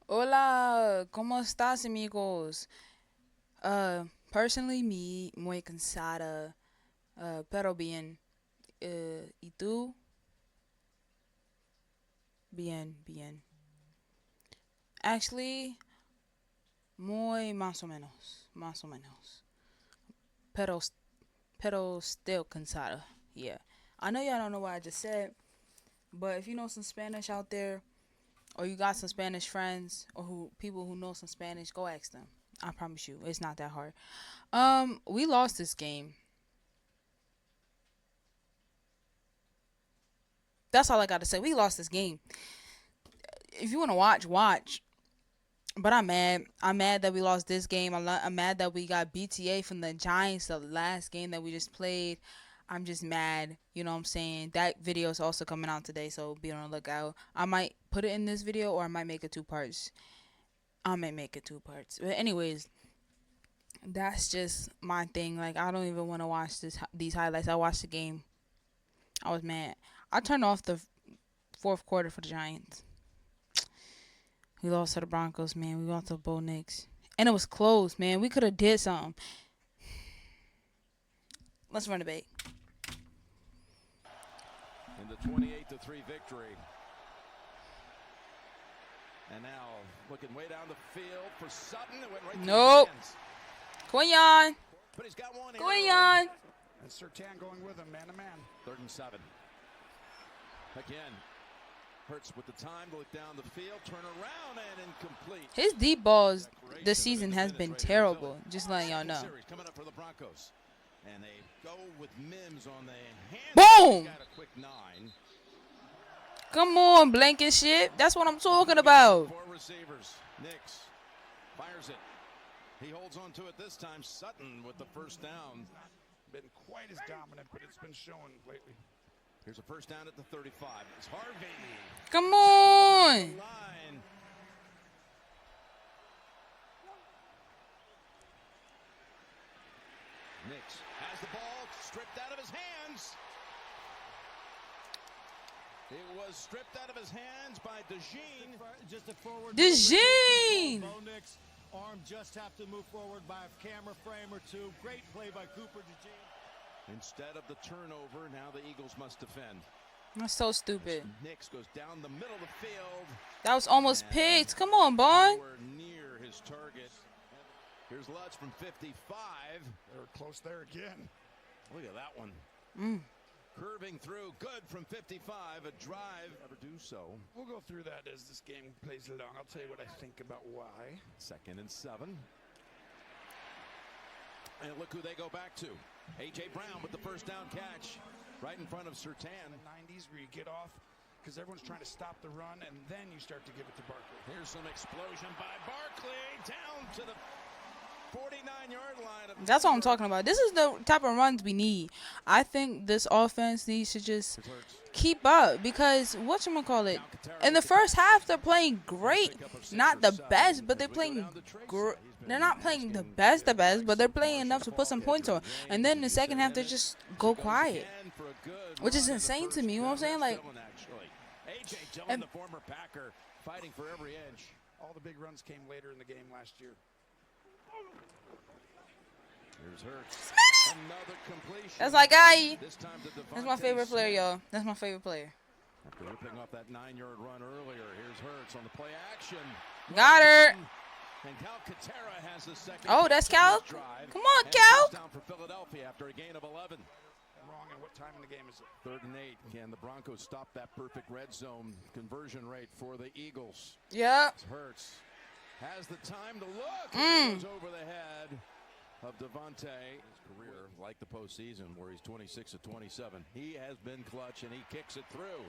Hola, ¿cómo estás, amigos? Personally, me muy cansada, pero bien. ¿Y tú? Bien, bien. Actually, muy más o menos. Pero, pero still cansada. Yeah. I know y'all don't know what I just said, but if you know some Spanish out there, or you got some Spanish friends, or who people who know some Spanish, go ask them. I promise you, it's not that hard. We lost this game. That's all I got to say. We lost this game. If you want to watch, watch. But I'm mad. I'm mad that we lost this game. I'm mad that we got BTA from the Giants the last game that we just played. I'm just mad. You know what I'm saying? That video is also coming out today, so be on the lookout. I might put it in this video or I might make it two parts. I might make it two parts. But anyways, that's just my thing. Like I don't even want to watch these highlights. I watched the game. I was mad. I turned off the fourth quarter for the Giants. We lost to the Broncos, man. We lost to the Bo Knicks. And it was close, man. We could have did something. Let's run it back. In the 28-3 victory. And now looking way down the field for Sutton. It went right Nope. his hands. Quinion. But he's got one Quinion. And Surtain going with him, man to man. 3rd and 7. Again. Hurts with the time to look down the field, turn around and incomplete. His deep balls this season has been terrible. Just letting y'all know. Coming up for the Broncos. And they go with Mims on the hand. Boom! Got a quick 9. Come on, Blankenship. That's what I'm talking about. 4 receivers. Nix fires it. He holds on to it this time. Sutton with the first down. Been quite as dominant, but it's been showing lately. Here's a first down at the 35. It's Harvey. Come on. Line. Nix has the ball stripped out of his hands. It was stripped out of his hands by DeJean. Just a forward. DeJean. Bo Nix arm just have to move forward by a camera frame or two. Great play by Cooper DeJean. Instead of the turnover, now the Eagles must defend. That's so stupid. Nix goes down the middle of the field. That was almost picked. Come on, Bond. Near his target. Here's Lutz from 55. They were close there again. Look at that one. Curving through, good from 55. A drive, never do so. We'll go through that as this game plays along. I'll tell you what I think about why. 2nd and 7. And look who they go back to. A.J. Brown with the first down catch right in front of Surtain. The 90s where you get off because everyone's trying to stop the run, and then you start to give it to Barkley. Here's some explosion by Barkley down to the 49-yard line. That's what I'm talking about. This is the type of runs we need. I think this offense needs to just keep up because whatchamacallit, in the first half they're playing great. Not the best, but they're playing great. They're not playing the best, but they're playing enough to put some points on. And then in the second half, they just go quiet, which is insane to me. You know what I'm saying? Like, A.J. Dillon, the former Packer, fighting for every inch. All the big runs came later in the game last year. Here's Hurts. Another completion. that's my guy. This time to That's my favorite player, y'all. That's my favorite player. After ripping off that 9-yard run earlier, here's Hurts on the play action. Got her. And Cal Katera has the second. Oh, that's Cal. Come on, and Cal. down for Philadelphia after a gain of 11. Wrong, and what time in the game is it? 3rd and 8. Can the Broncos stop that perfect red zone conversion rate for the Eagles? Yep. Hurts has the time to look. And goes over the head of Devontae. His career, like the postseason, where he's 26 of 27. He has been clutch, and he kicks it through.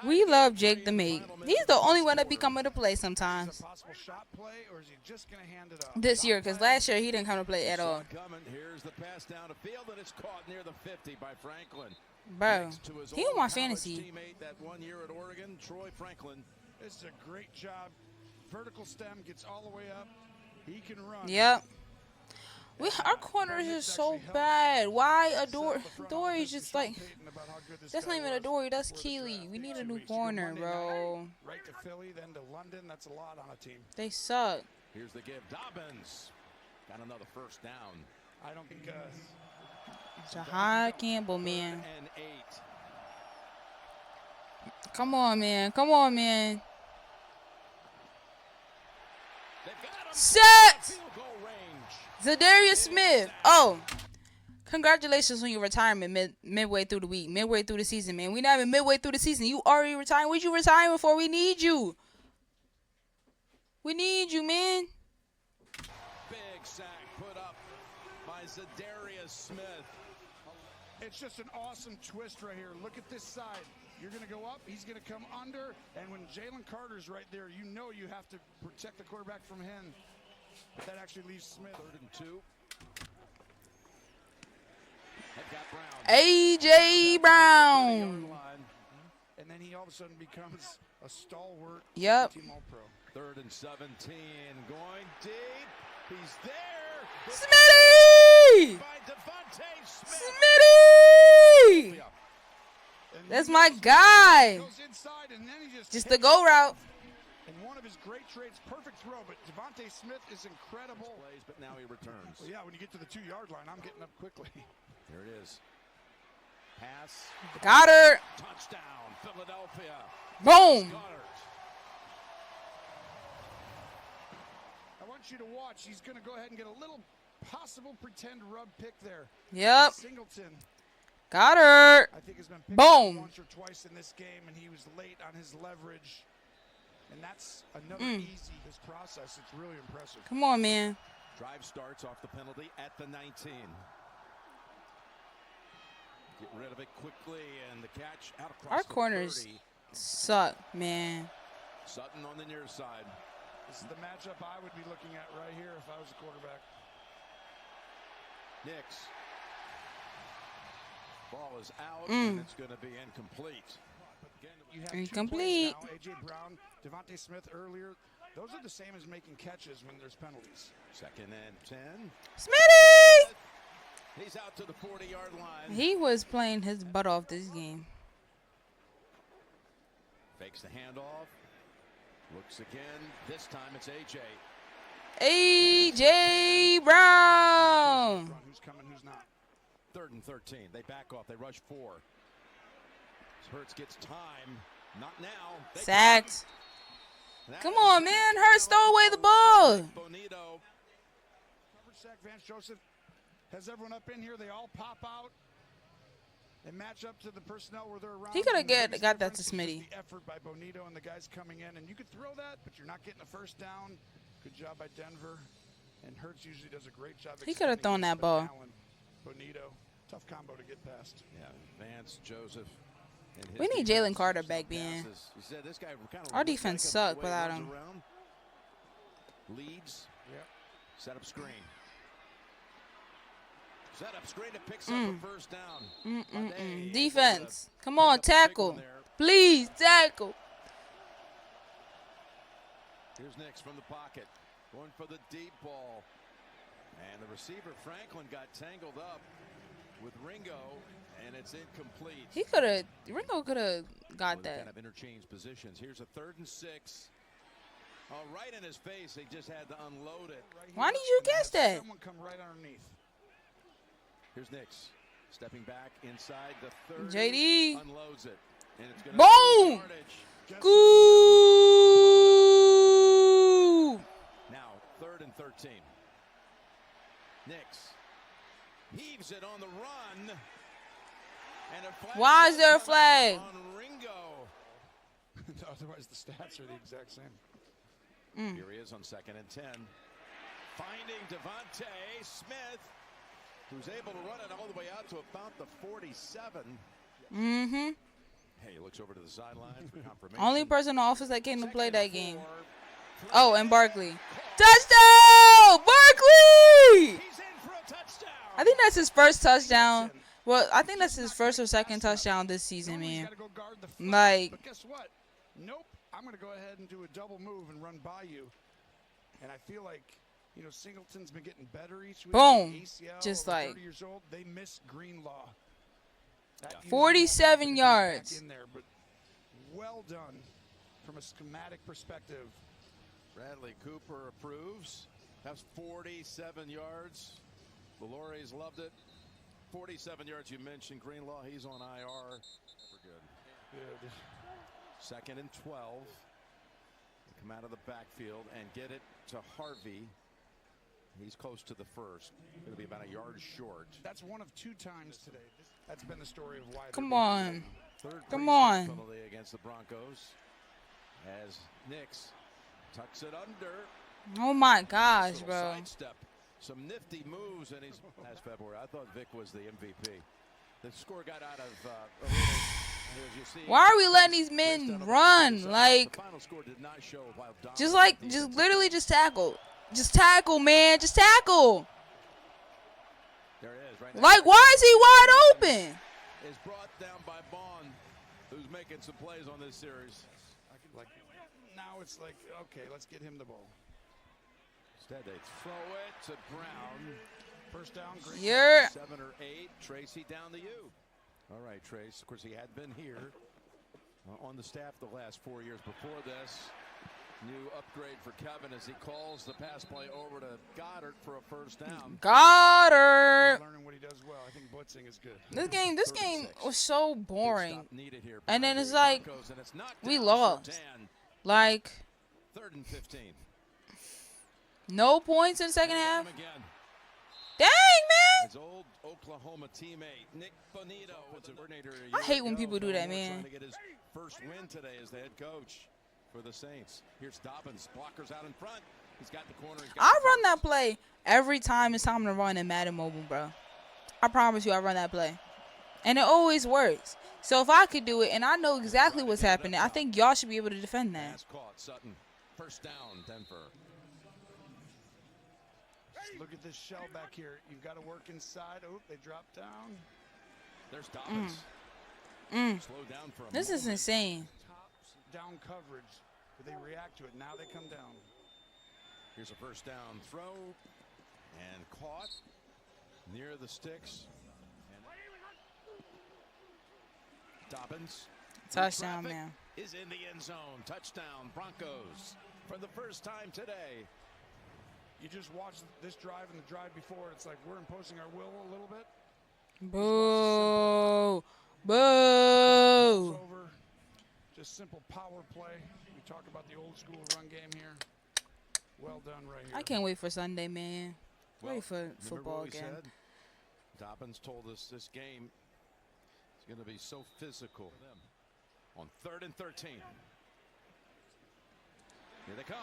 We love Jake the Meat. He's the only one that be coming to play sometimes. Is it a possible shot play, or is he just going to hand it off? This year, because last year he didn't come to play at all. Here's the pass down the field, and it's caught near the 50 by Franklin. Bro, he on my fantasy. Teammate that 1 year at Oregon, Troy Franklin. This is a great job. Vertical stem gets all the way up. He can run. Yep. Our corner is just so bad. Why Dory's just like that's not even a Dory. That's Keely. We need a new corner, bro. Right to Philly, then to London. That's a lot on a team. They suck. Here's the give. Dobbins got another first down. I don't think. Jahai Campbell, man. And 8. Come on, man. Come on, man. Set. Zadarius Smith. Oh, congratulations on your retirement midway through the week, midway through the season, man. We not even midway through the season. You already retiring. Where'd you retire for? We need you. We need you, man. Big sack put up by Zadarius Smith. It's just an awesome twist right here. Look at this side. You're going to go up. He's going to come under. And when Jalen Carter's right there, you know you have to protect the quarterback from him. But that actually leaves Smith. 3rd and 2. They've got Brown. A.J. Brown. And then he all of a sudden becomes a stalwart. Yep. Team All-Pro. 3rd and 17. Going deep. He's there. Smitty! By Devontae Smith. Smitty! That's my guy. Goes inside and then he just the go route. And one of his great traits, perfect throw, but Devontae Smith is incredible. Plays, but now he returns. Well, yeah, when you get to the 2-yard line, I'm getting up quickly. There it is. Pass. Got her. Touchdown, Philadelphia. Boom. I want you to watch. He's going to go ahead and get a little possible pretend rub pick there. Yep. Singleton. Got her. I think has been picked Boom. Once or twice in this game, and he was late on his leverage. And that's another easy this process. It's really impressive. Come on, man. Drive starts off the penalty at the 19. Get rid of it quickly, and the catch out across Our the corners 30. suck, man. Sutton on the near side. This is the matchup I would be looking at right here if I was a quarterback. Nix. Ball is out, and it's going to be incomplete. You have Incomplete. 2 plays now. A.J. Brown, Devontae Smith earlier. Those are the same as making catches when there's penalties. 2nd and 10. Smitty! He's out to the 40-yard line. He was playing his butt off this game. Fakes the handoff. Looks again. This time it's A.J. A.J. Brown. Who's coming, who's not. 3rd and 13. They back off. They rush 4. Hurts gets time. Not now. Sacked. Come on, man. Hurts stole away the ball. Bonito. Coverage sack. Vance Joseph has everyone up in here. They all pop out and match up to the personnel where they're around. He could have got that to Difference is Smitty. The effort by Bonito and the guys coming in. And you could throw that, but you're not getting the first down. Good job by Denver. And Hurts usually does a great job. He could have thrown that ball. Allen, Bonito. Tough combo to get past. Yeah, Vance, Joseph. We need Jalen Carter back, man. He said this guy kind of Our defense sucked without him. Leads. Yep. Set up screen. Set up screen to picks up a first down. Defense. Come on, tackle. Please, tackle. Here's Nix from the pocket. Going for the deep ball. And the receiver, Franklin, got tangled up with Ringo, and it's incomplete. Ringo could have got They that. kind of interchange positions. Here's a 3rd and 6. Oh, right in his face. They just had to unload it. Why didn't you guess that? Someone come right underneath. Here's Nix. Stepping back inside the 30. JD. Unloads it. And it's gonna Boom! Goo! Now, 3rd and 13. Nix heaves it on the run. And a flag. Why is there a flag? On Ringo. Otherwise, the stats are the exact same. Here he is on 2nd and 10. Finding Devontae Smith, who's able to run it all the way out to about the 47. Mm-hmm. Hey, he looks over to the sideline for confirmation. Only person in the office that came to play that game. 4. Oh, and Barkley. Touchdown! Barkley! He's in for a touchdown. I think that's his first touchdown. Well, I think that's his first or second touchdown this season, Normally he's man. gotta go guard the flat, Like, but guess what? Nope. I'm going to go ahead and do a double move and run by you. And I feel like You know, Singleton's been getting better each week. Boom. ACL, Just over like 30 years old. They miss Greenlaw. That usually 47 happens if he's yards. back in there, but well done from a schematic perspective. Bradley Cooper approves. That's 47 yards. The Lorries loved it. 47 yards. You mentioned Greenlaw. He's on IR. Never good. Good. 2nd and 12. They come out of the backfield and get it to Harvey. He's close to the first. Going to be about a yard short. That's one of 2 times today. That's been the story of why. Come on. Third Come on. penalty against the Broncos as Nix tucks it under. Oh my gosh, Little bro. sidestep. Some nifty moves, and he's last February. I thought Vic was the MVP. The score got out of a little, as you see, Why are we letting these men run? Like, the final score did not show how just literally just tackle. Just tackle, man. Just tackle. There it is, right now. Like, why is he wide open? Is brought down by Bond, who's making some plays on this series. Now it's like, okay, let's get him the ball. Instead, they throw it to Brown. First down, great. You're 7 or 8. Tracy down to you. All right, Trace. Of course, he had been here on the staff the last 4 years before this. New upgrade for Kevin as he calls the pass play over to Goddard for a first down. Goddard. He's learning what he does well. I think blitzing is good. This game was so boring. Needed here And then by it's the like, Broncos, and it's knocked we down for lost. 10. Like, 3rd and 15. no points in the second half. Again. Dang, man. His old Oklahoma teammate Nick Bonito was a coordinator. I hate when people do that, man. Trying to get his first win today as the head coach for the Saints. Here's Dobbins, blockers out in front. He's got the corner. I run that play every time it's time to run in Madden Mobile, bro. I promise you, I run that play, and it always works. So if I could do it, and I know exactly what's happening, I think y'all should be able to defend that. Pass caught. Sutton. First down, Denver. Look at this shell back here. You've got to work inside. Oh, they dropped down. There's Dobbins. Slow down for a This is moment. insane. Top down coverage. But they react to it. Now they come down. Here's a first down throw. And caught near the sticks. Dobbins. Touchdown, Traffic man. is in the end zone. Touchdown, Broncos. For the first time today. You just watch this drive and the drive before. It's like we're imposing our will a little bit. Boo. It's Boo. over. Just simple power play. We talk about the old school run game here. Well done right here. I can't wait for Sunday, man. Well, Wait for remember football what we again. said? Dobbins told us this game is going to be so physical. On 3rd and 13. Here they come.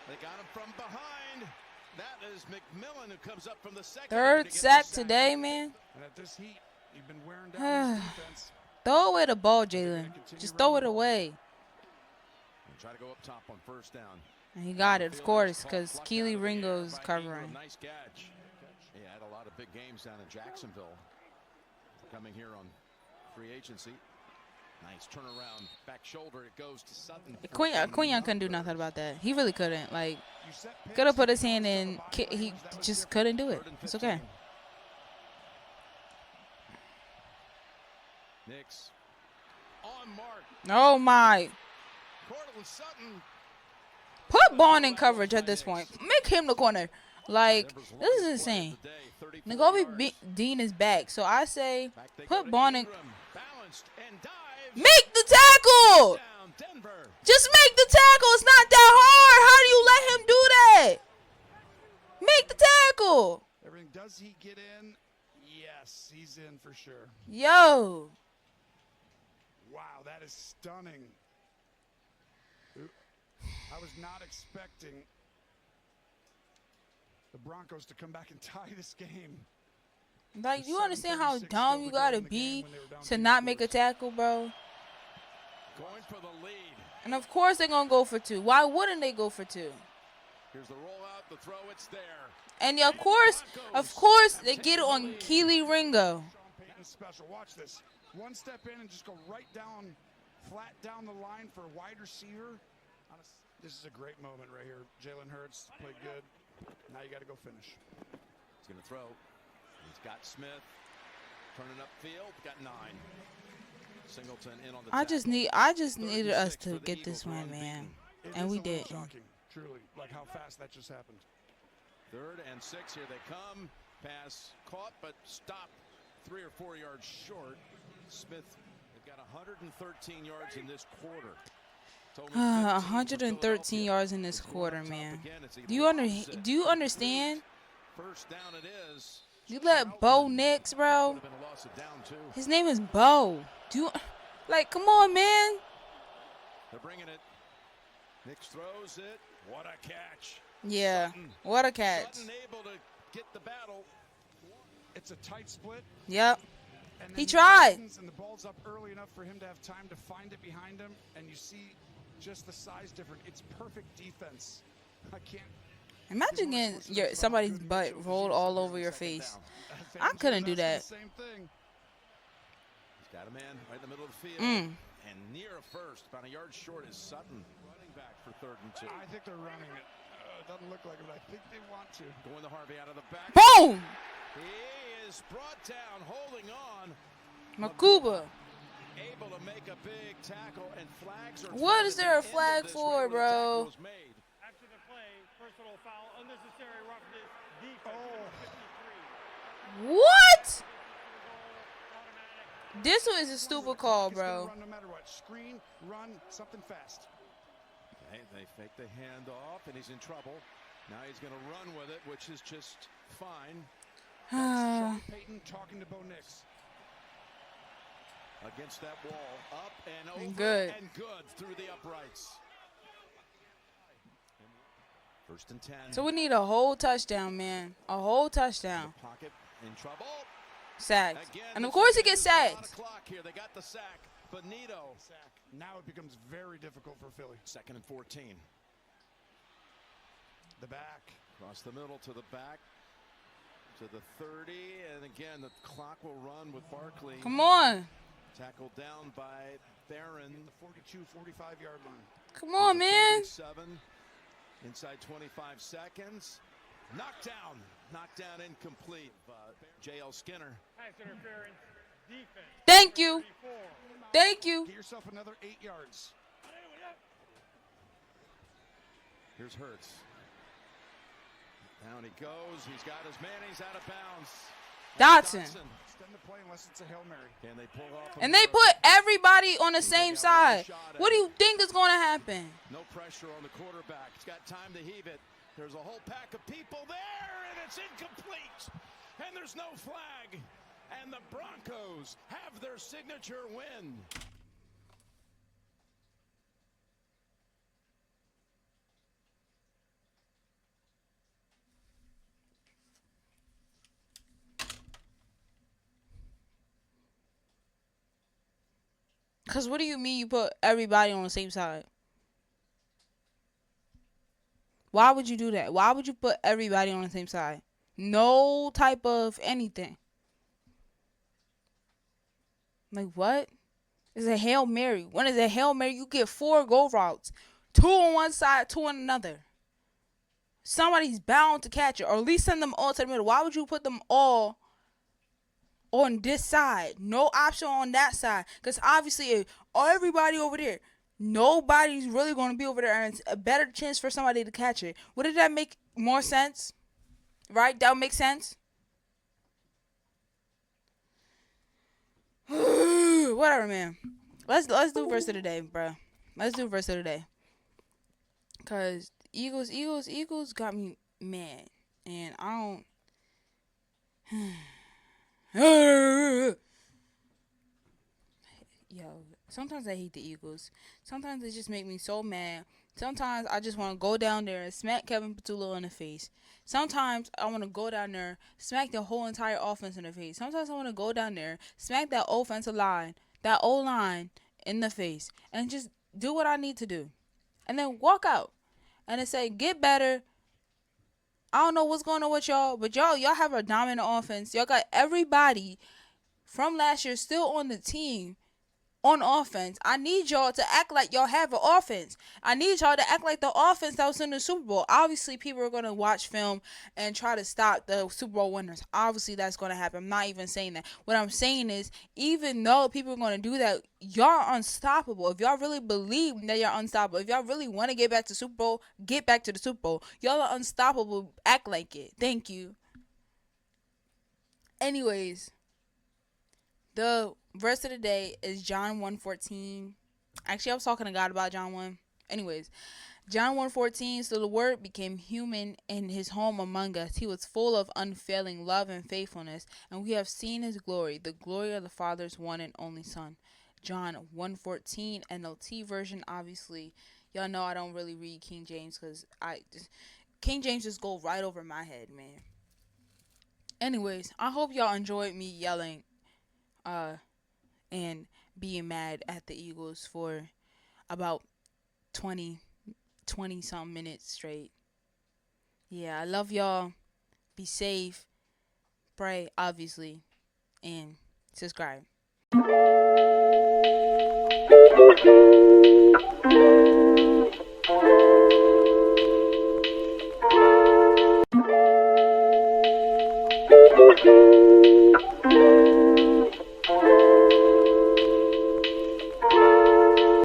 They got him from behind. That is McMillan who comes up from the second. Third sack today, man. And at this heat, you've been wearing down this defense. Throw away the ball, Jalen. Just throw it away. Try to go up top on first down. And he got it, of course, because Keely Ringo's covering. Nice catch. He had a lot of big games down in Jacksonville. Coming here on free agency. Nice turnaround, back shoulder. It goes to Sutton. Quinion couldn't do nothing about that. He really couldn't. Like, could have put his hand in. He just couldn't do it. It's okay. Nix on mark. Oh my! Cortland Sutton. Put Bond in coverage at this point. Make him the corner. Like, this is insane. Nagobi Dean is back, so I say put Bond in. Make the tackle! Just make the tackle. It's not that hard. How do you let him do that? Make the tackle. Everything. Does he get in? Yes, he's in for sure. Yo. Wow, that is stunning. I was not expecting the Broncos to come back and tie this game. Like, you understand how dumb you gotta be to not make a tackle, bro? Going for the lead. And of course they're gonna go for 2. Why wouldn't they go for 2? Here's the rollout, the throw, it's there. And of course they get it on Keely Ringo. Sean Payton special. Watch this. One step in and just go right down, flat down the line for a wide receiver. On a This is a great moment right here. Jalen Hurts played good. Now you got to go finish. He's going to throw. He's got Smith turning upfield. Got 9. Singleton in on the I just needed us to get this win, man. And we did. Shocking, truly, like how fast that just happened. 3rd and 6. Here they come. Pass caught, but stopped 3 or 4 yards short. Smith got 113 yards in this quarter. 113 yards in this quarter, man. Do you understand? First down it is. You let Bo Nix, bro. His name is Bo. Come on, man. They're bringing it. Nix throws it. What a catch. Yeah, what a catch. Sutton able to get the battle. It's a tight split. Yep. And He tried. And the ball's up early enough for him to have time to find it behind him, and you see just the size difference. It's perfect defense. I can't. Imagine getting somebody's butt rolled all over your face. I couldn't do that. Same thing. He's got a man right in the middle of the field. And near a first, about a yard short, is Sutton. Running back for 3rd and 2. I think they're running it. It doesn't look like it, but I think they want to. Going to Harvey out of the back. Boom! He is brought down, holding on. Makuba. Able to make a big tackle, and flags are. What is there a flag for, bro? After the play, personal foul, unnecessary roughness, defense. What? This was a stupid call, bro. Run no matter what. Screen, run, something fast. They fake the handoff, and he's in trouble. Now he's going to run with it, which is just fine. Sean Payton talking to Bo Nix. Against that wall, up and over, and good through the uprights. 1st and 10. So we need a whole touchdown, man. A whole touchdown. Pocket in trouble. Sacked. Again, And of course he gets sacked. Here. They got the sack. Benito. Now it becomes very difficult for Philly. 2nd and 14. The back. Across the middle to the back. To the 30. And again, the clock will run with Barkley. Come on. Tackled down by Barron. The 42, 45-yard line. Come on, man. 7. Inside 25 seconds. Knocked down incomplete. J.L. Skinner. Pass interference, defense. Thank you. 34. Thank you. Get yourself another 8 yards. Here's Hurts. Down he goes. He's got his man. He's out of bounds. Dotson. Extend the play unless it's a Hail Mary. Can they pull off? And they put everybody on the same side. What do you think is going to happen? No pressure on the quarterback. He's got time to heave it. There's a whole pack of people there, and it's incomplete. And there's no flag. And the Broncos have their signature win. Because what do you mean you put everybody on the same side? Why would you do that? Why would you put everybody on the same side? No type of anything. Like what? It's a Hail Mary. When it's a Hail Mary, you get 4 go routes. 2 on one side, 2 on another. Somebody's bound to catch it. Or at least send them all to the middle. Why would you put them all on this side? No option on that side. Because obviously, if everybody over there, nobody's really going to be over there. And it's a better chance for somebody to catch it. Wouldn't that make more sense? Right? That would make sense? Whatever, man. Let's do verse of the day, bro. Let's do verse of the day. Cause Eagles got me mad, and I don't. Yo, sometimes I hate the Eagles. Sometimes they just make me so mad. Sometimes I just want to go down there and smack Kevin Patullo in the face. Sometimes I want to go down there, smack the whole entire offense in the face. Sometimes I want to go down there, smack that offensive line, that O-line in the face, and just do what I need to do. And then walk out. And then say, get better. I don't know what's going on with y'all, but y'all have a dominant offense. Y'all got everybody from last year still on the team on offense. I need y'all to act like y'all have an offense. I need y'all to act like the offense that was in the Super Bowl. Obviously, people are going to watch film and try to stop the Super Bowl winners. Obviously, that's going to happen. I'm not even saying that. What I'm saying is, even though people are going to do that, y'all are unstoppable. If y'all really believe that you're unstoppable, if y'all really want to get back to Super Bowl, get back to the Super Bowl. Y'all are unstoppable. Act like it. Thank you. Anyways, the verse of the day is John 1:14. Actually, I was talking to God about John 1. Anyways, John 1:14. So the Word became human in his home among us. He was full of unfailing love and faithfulness, and we have seen his glory, the glory of the Father's one and only Son. John 1:14 NLT version. Obviously, y'all know I don't really read King James because King James just go right over my head, man. Anyways, I hope y'all enjoyed me yelling and being mad at the Eagles for about 20 something minutes straight. Yeah, I love y'all. Be safe. Pray, obviously. And subscribe.